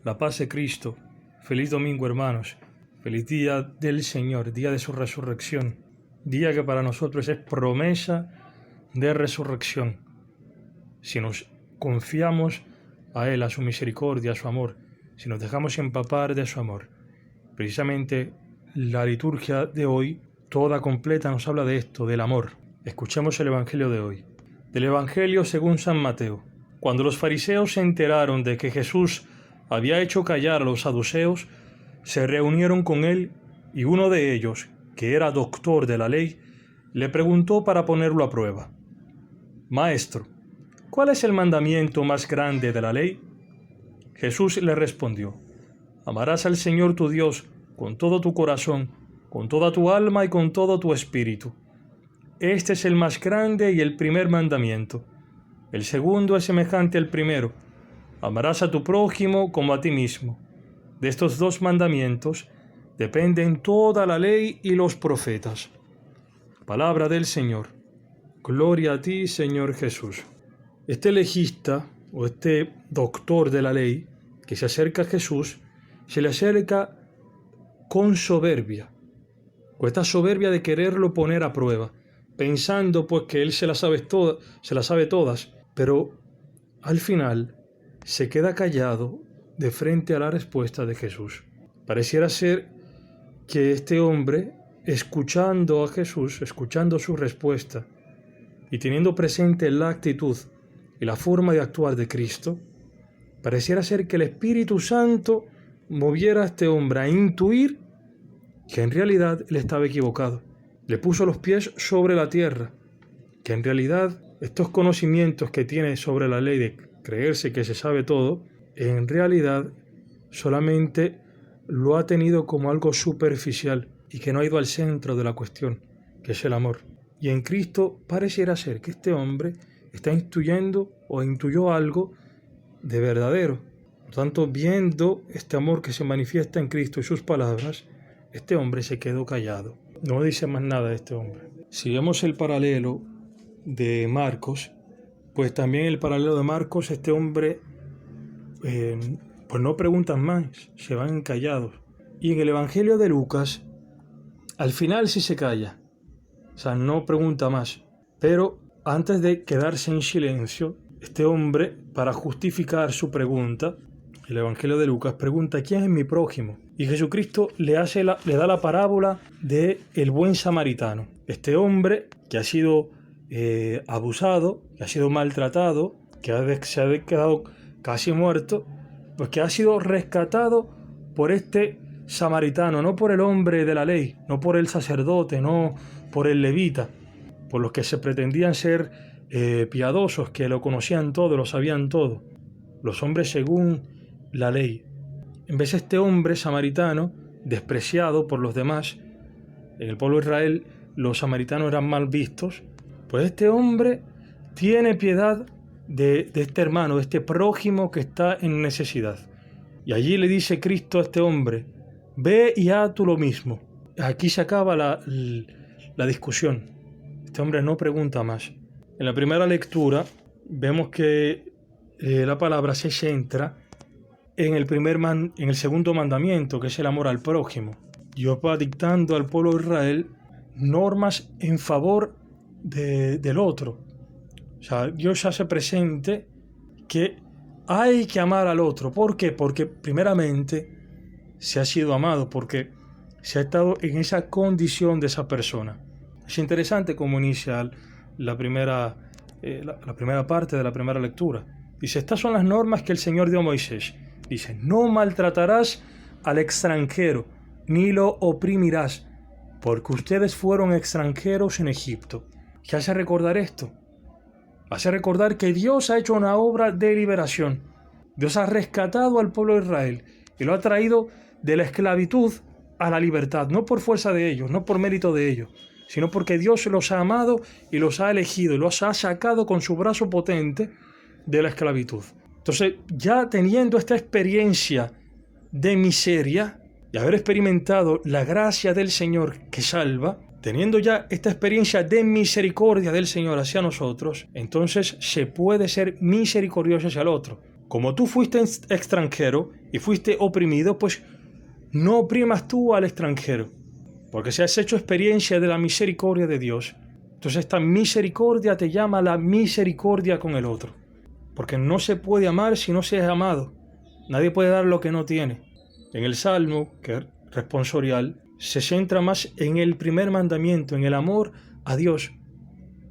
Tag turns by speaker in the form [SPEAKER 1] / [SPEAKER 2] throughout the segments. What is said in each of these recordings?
[SPEAKER 1] La paz de Cristo. Feliz domingo, hermanos. Feliz día del Señor, día de su resurrección. Día que para nosotros es promesa de resurrección. Si nos confiamos a Él, a su misericordia, a su amor, si nos dejamos empapar de su amor. Precisamente la liturgia de hoy, toda completa, nos habla de esto, del amor. Escuchemos el Evangelio de hoy. Del Evangelio según San Mateo. Cuando los fariseos se enteraron de que Jesús había hecho callar a los saduceos, se reunieron con él y uno de ellos, que era doctor de la ley, le preguntó para ponerlo a prueba: Maestro, ¿cuál es el mandamiento más grande de la ley? Jesús le respondió: Amarás al Señor tu Dios con todo tu corazón, con toda tu alma y con todo tu espíritu. Este es el más grande y el primer mandamiento. El segundo es semejante al primero: amarás a tu prójimo como a ti mismo. De estos dos mandamientos dependen toda la ley y los profetas. Palabra del Señor. Gloria a ti, Señor Jesús. Este legista, o este doctor de la ley, que se acerca a Jesús, se le acerca con soberbia, con esta soberbia de quererlo poner a prueba, pensando pues que él se las sabe todas, pero al final se queda callado de frente a la respuesta de Jesús. Pareciera ser que este hombre, escuchando a Jesús, escuchando su respuesta y teniendo presente la actitud y la forma de actuar de Cristo, pareciera ser que el Espíritu Santo moviera a este hombre a intuir que en realidad él estaba equivocado. Le puso los pies sobre la tierra, que en realidad estos conocimientos que tiene sobre la ley de creerse que se sabe todo, en realidad solamente lo ha tenido como algo superficial y que no ha ido al centro de la cuestión, que es el amor. Y en Cristo pareciera ser que este hombre está intuyendo o intuyó algo de verdadero. Por tanto, viendo este amor que se manifiesta en Cristo y sus palabras, este hombre se quedó callado. No dice más nada este hombre. Si vemos el paralelo de Marcos, pues también el paralelo de Marcos, este hombre pues no preguntan más, se van callados. Y en el Evangelio de Lucas, al final sí se calla, o sea, no pregunta más. Pero antes de quedarse en silencio, este hombre, para justificar su pregunta, el Evangelio de Lucas pregunta: ¿quién es mi prójimo? Y Jesucristo le da la parábola de el buen samaritano. Este hombre que ha sido abusado, que ha sido maltratado, que se ha quedado casi muerto, pues que ha sido rescatado por este samaritano, no por el hombre de la ley, no por el sacerdote, no por el levita, por los que se pretendían ser piadosos, que lo conocían todo, lo sabían todo, los hombres según la ley. En vez de este hombre samaritano, despreciado por los demás, en el pueblo de Israel los samaritanos eran mal vistos, pues este hombre tiene piedad de este hermano, de este prójimo que está en necesidad. Y allí le dice Cristo a este hombre: ve y haz tú lo mismo. Aquí se acaba la discusión. Este hombre no pregunta más. En la primera lectura vemos que la palabra se centra en el segundo mandamiento, que es el amor al prójimo. Dios va dictando al pueblo de Israel normas en favor del otro. O sea, Dios hace presente que hay que amar al otro. ¿Por qué? Porque primeramente se ha sido amado, porque se ha estado en esa condición de esa persona. Es interesante cómo inicia la primera parte de la primera lectura. Dice: estas son las normas que el Señor dio a Moisés. Dice: no maltratarás al extranjero, ni lo oprimirás, porque ustedes fueron extranjeros en Egipto. ¿Qué hace recordar esto? Hace recordar que Dios ha hecho una obra de liberación. Dios ha rescatado al pueblo de Israel y lo ha traído de la esclavitud a la libertad, no por fuerza de ellos, no por mérito de ellos, sino porque Dios los ha amado y los ha elegido y los ha sacado con su brazo potente de la esclavitud. Entonces, ya teniendo esta experiencia de miseria y haber experimentado la gracia del Señor que salva, teniendo ya esta experiencia de misericordia del Señor hacia nosotros, entonces se puede ser misericordioso hacia el otro. Como tú fuiste extranjero y fuiste oprimido, pues no oprimas tú al extranjero. Porque si has hecho experiencia de la misericordia de Dios, entonces esta misericordia te llama a la misericordia con el otro. Porque no se puede amar si no se es amado. Nadie puede dar lo que no tiene. En el Salmo, que es responsorial, se centra más en el primer mandamiento, en el amor a Dios.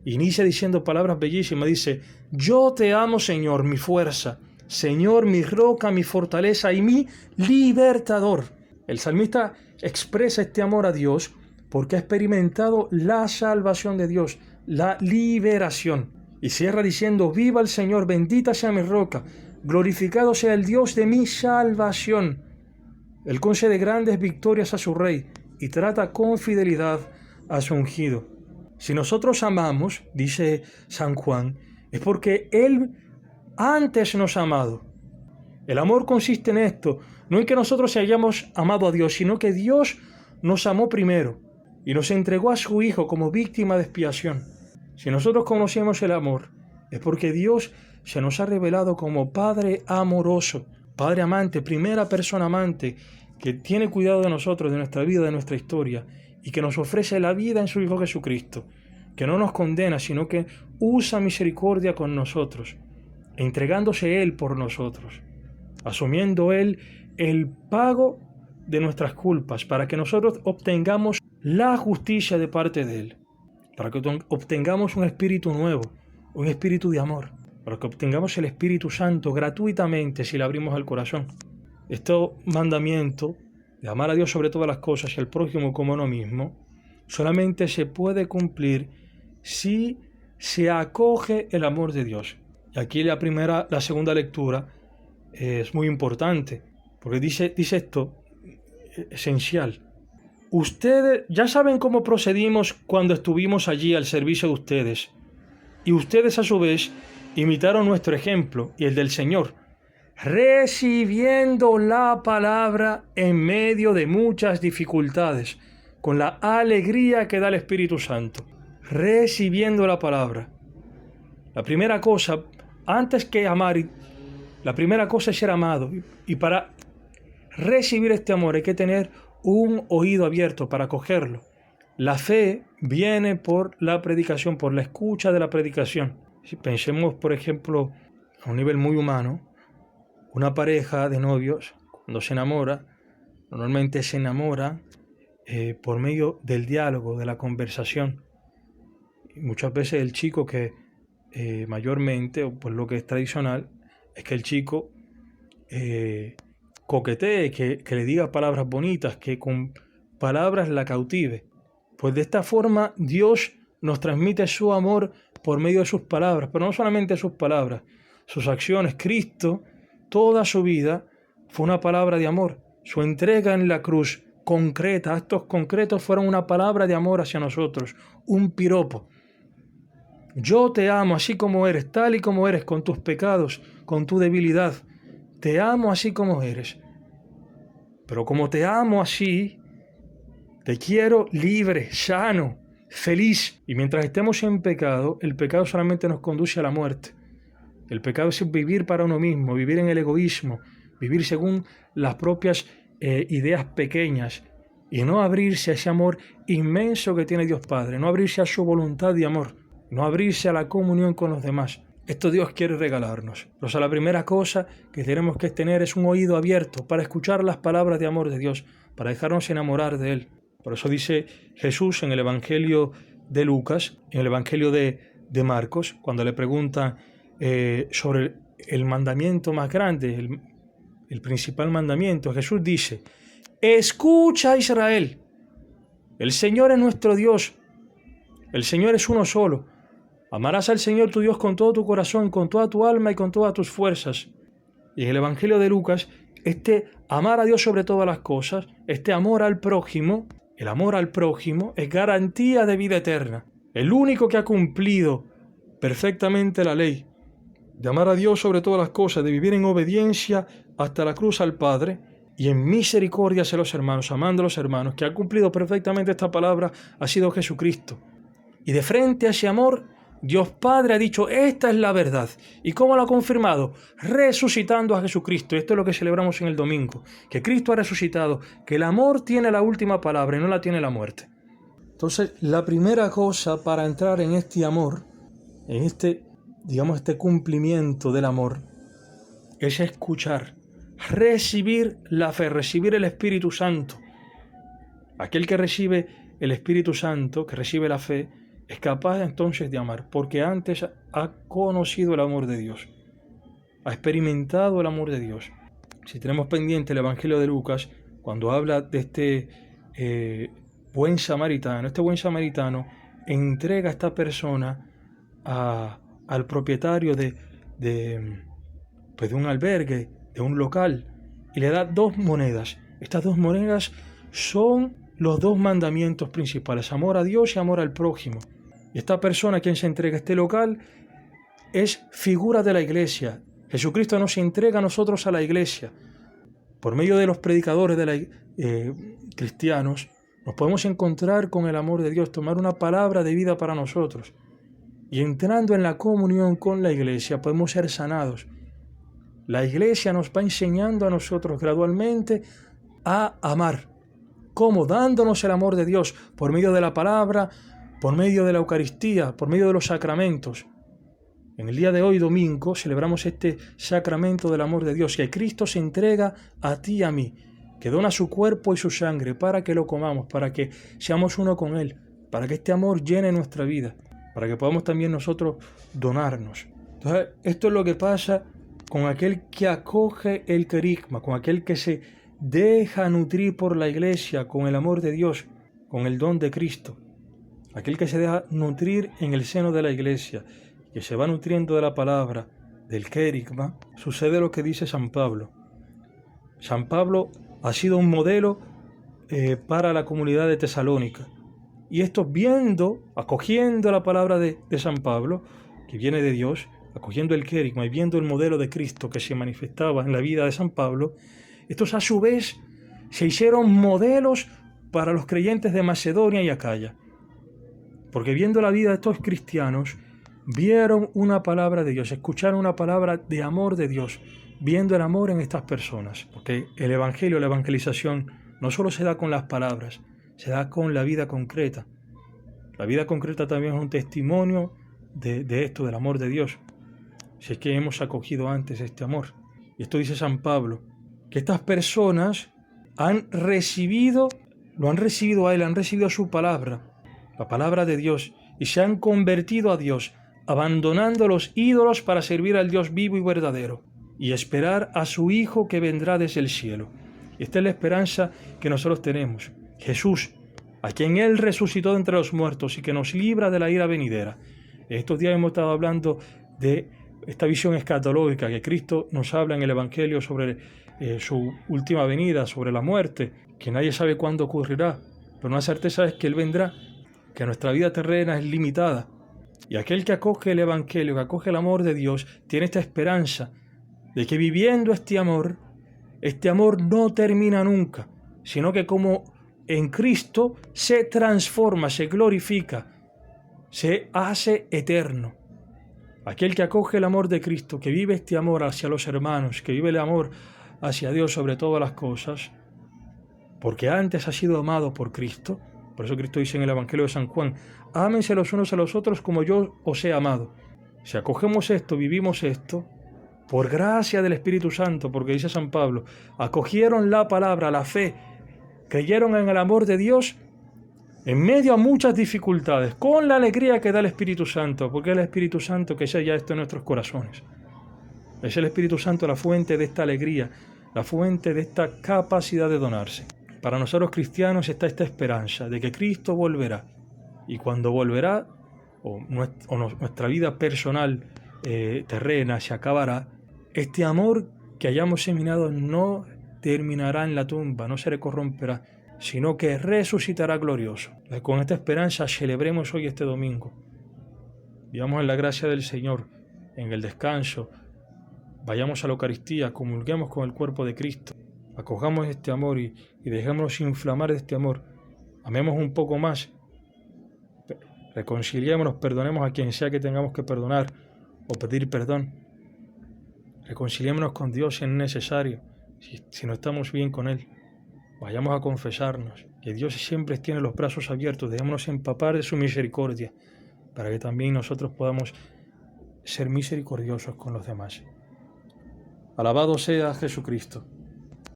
[SPEAKER 1] Inicia diciendo palabras bellísimas. Dice: yo te amo, Señor, mi fuerza, Señor, mi roca, mi fortaleza y mi libertador. El salmista expresa este amor a Dios porque ha experimentado la salvación de Dios, la liberación. Y cierra diciendo: viva el Señor, bendita sea mi roca, glorificado sea el Dios de mi salvación. Él concede grandes victorias a su rey y trata con fidelidad a su ungido. Si nosotros amamos, dice San Juan, es porque Él antes nos ha amado. El amor consiste en esto, no en que nosotros hayamos amado a Dios, sino que Dios nos amó primero y nos entregó a su Hijo como víctima de expiación. Si nosotros conocemos el amor, es porque Dios se nos ha revelado como Padre amoroso, Padre amante, primera persona amante, que tiene cuidado de nosotros, de nuestra vida, de nuestra historia, y que nos ofrece la vida en su Hijo Jesucristo, que no nos condena, sino que usa misericordia con nosotros, entregándose Él por nosotros, asumiendo Él el pago de nuestras culpas, para que nosotros obtengamos la justicia de parte de Él, para que obtengamos un espíritu nuevo, un espíritu de amor, para que obtengamos el Espíritu Santo gratuitamente si le abrimos el corazón. Este mandamiento de amar a Dios sobre todas las cosas y al prójimo como a uno mismo solamente se puede cumplir si se acoge el amor de Dios. Y aquí la segunda lectura es muy importante, porque dice esto esencial. Ustedes ya saben cómo procedimos cuando estuvimos allí al servicio de ustedes, y ustedes a su vez imitaron nuestro ejemplo y el del Señor, recibiendo la palabra en medio de muchas dificultades, con la alegría que da el Espíritu Santo. Recibiendo la palabra. La primera cosa, antes que amar, la primera cosa es ser amado. Y para recibir este amor hay que tener un oído abierto para acogerlo. La fe viene por la predicación, por la escucha de la predicación. Si pensemos, por ejemplo, a un nivel muy humano, una pareja de novios, cuando se enamora, normalmente se enamora por medio del diálogo, de la conversación. Y muchas veces el chico que mayormente, o por lo que es tradicional, es que el chico coquetee, que le diga palabras bonitas, que con palabras la cautive. Pues de esta forma Dios nos transmite su amor por medio de sus palabras, pero no solamente sus palabras, sus acciones. Cristo, toda su vida, fue una palabra de amor. Su entrega en la cruz, concreta, actos concretos, fueron una palabra de amor hacia nosotros, un piropo. Yo te amo así como eres, tal y como eres, con tus pecados, con tu debilidad. Te amo así como eres. Pero como te amo así, te quiero libre, sano, feliz. Y mientras estemos en pecado, el pecado solamente nos conduce a la muerte. El pecado es vivir para uno mismo, vivir en el egoísmo, vivir según las propias ideas pequeñas y no abrirse a ese amor inmenso que tiene Dios Padre, no abrirse a su voluntad de amor, no abrirse a la comunión con los demás. Esto Dios quiere regalarnos. Pero la primera cosa que tenemos que tener es un oído abierto para escuchar las palabras de amor de Dios, para dejarnos enamorar de Él. Por eso dice Jesús en el Evangelio de Lucas, en el Evangelio de Marcos, cuando le preguntan sobre el mandamiento más grande, el principal mandamiento, Jesús dice: escucha, Israel, el Señor es nuestro Dios, el Señor es uno solo. Amarás al Señor tu Dios con todo tu corazón, con toda tu alma y con todas tus fuerzas. Y en el Evangelio de Lucas, este amar a Dios sobre todas las cosas, este amor al prójimo, el amor al prójimo es garantía de vida eterna. El único que ha cumplido perfectamente la ley de amar a Dios sobre todas las cosas, de vivir en obediencia hasta la cruz al Padre y en misericordia hacia los hermanos, amando a los hermanos, que ha cumplido perfectamente esta palabra, ha sido Jesucristo. Y de frente a ese amor Dios Padre ha dicho, esta es la verdad. ¿Y cómo lo ha confirmado? Resucitando a Jesucristo. Esto es lo que celebramos en el domingo, que Cristo ha resucitado, que el amor tiene la última palabra y no la tiene la muerte. Entonces, la primera cosa para entrar en este amor, en este cumplimiento del amor, es escuchar, recibir la fe, recibir el Espíritu Santo. Aquel que recibe el Espíritu Santo, que recibe la fe, es capaz entonces de amar, porque antes ha conocido el amor de Dios, ha experimentado el amor de Dios. Si tenemos pendiente el Evangelio de Lucas, cuando habla de este buen samaritano, este buen samaritano entrega a esta persona al propietario de un albergue, de un local, y le da 2 monedas. Estas 2 monedas son los 2 mandamientos principales, amor a Dios y amor al prójimo. Y esta persona a quien se entrega este local es figura de la iglesia. Jesucristo nos entrega a nosotros a la iglesia. Por medio de los predicadores cristianos, nos podemos encontrar con el amor de Dios, tomar una palabra de vida para nosotros. Y entrando en la comunión con la iglesia, podemos ser sanados. La iglesia nos va enseñando a nosotros gradualmente a amar. ¿Cómo? Dándonos el amor de Dios por medio de la palabra, por medio de la Eucaristía, por medio de los sacramentos. En el día de hoy, domingo, celebramos este sacramento del amor de Dios, que Cristo se entrega a ti y a mí, que dona su cuerpo y su sangre para que lo comamos, para que seamos uno con Él, para que este amor llene nuestra vida, para que podamos también nosotros donarnos. Entonces, esto es lo que pasa con aquel que acoge el querigma, con aquel que se deja nutrir por la iglesia, con el amor de Dios, con el don de Cristo. Aquel que se deja nutrir en el seno de la iglesia, que se va nutriendo de la palabra, del querigma, sucede lo que dice San Pablo. San Pablo ha sido un modelo para la comunidad de Tesalónica. Y estos acogiendo la palabra de San Pablo, que viene de Dios, acogiendo el querigma y viendo el modelo de Cristo que se manifestaba en la vida de San Pablo, estos a su vez se hicieron modelos para los creyentes de Macedonia y Acaya. Porque viendo la vida de estos cristianos, vieron una palabra de Dios, escucharon una palabra de amor de Dios, viendo el amor en estas personas. Porque el evangelio, la evangelización, no solo se da con las palabras, se da con la vida concreta. La vida concreta también es un testimonio de esto, del amor de Dios. Si es que hemos acogido antes este amor. Y esto dice San Pablo, que estas personas lo han recibido a Él, han recibido su palabra, la palabra de Dios, y se han convertido a Dios, abandonando los ídolos para servir al Dios vivo y verdadero, y esperar a su Hijo que vendrá desde el cielo. Esta es la esperanza que nosotros tenemos. Jesús, a quien Él resucitó de entre los muertos y que nos libra de la ira venidera. Estos días hemos estado hablando de esta visión escatológica que Cristo nos habla en el Evangelio sobre su última venida, sobre la muerte, que nadie sabe cuándo ocurrirá, pero una certeza es que Él vendrá, que nuestra vida terrena es limitada. Y aquel que acoge el Evangelio, que acoge el amor de Dios, tiene esta esperanza de que viviendo este amor no termina nunca, sino que como en Cristo se transforma, se glorifica, se hace eterno. Aquel que acoge el amor de Cristo, que vive este amor hacia los hermanos, que vive el amor hacia Dios sobre todas las cosas, porque antes ha sido amado por Cristo. Por eso Cristo dice en el Evangelio de San Juan, ámense los unos a los otros como yo os he amado. Si acogemos esto, vivimos esto, por gracia del Espíritu Santo, porque dice San Pablo, acogieron la palabra, la fe, creyeron en el amor de Dios, en medio a muchas dificultades, con la alegría que da el Espíritu Santo, porque es el Espíritu Santo que sella esto en nuestros corazones. Es el Espíritu Santo la fuente de esta alegría, la fuente de esta capacidad de donarse. Para nosotros cristianos está esta esperanza de que Cristo volverá. Y cuando volverá, nuestra vida personal terrena se acabará, este amor que hayamos seminado no terminará en la tumba, no se le corromperá, sino que resucitará glorioso. Con esta esperanza celebremos hoy este domingo. Vivamos en la gracia del Señor, en el descanso. Vayamos a la Eucaristía, comulguemos con el cuerpo de Cristo. Acojamos este amor y dejémonos inflamar de este amor. Amemos un poco más, Reconciliémonos, perdonemos a quien sea que tengamos que perdonar o pedir perdón. Reconciliémonos con Dios si es necesario, si no estamos bien con Él. Vayamos a confesarnos, que Dios siempre tiene los brazos abiertos. Dejémonos empapar de su misericordia para que también nosotros podamos ser misericordiosos con los demás. Alabado sea Jesucristo.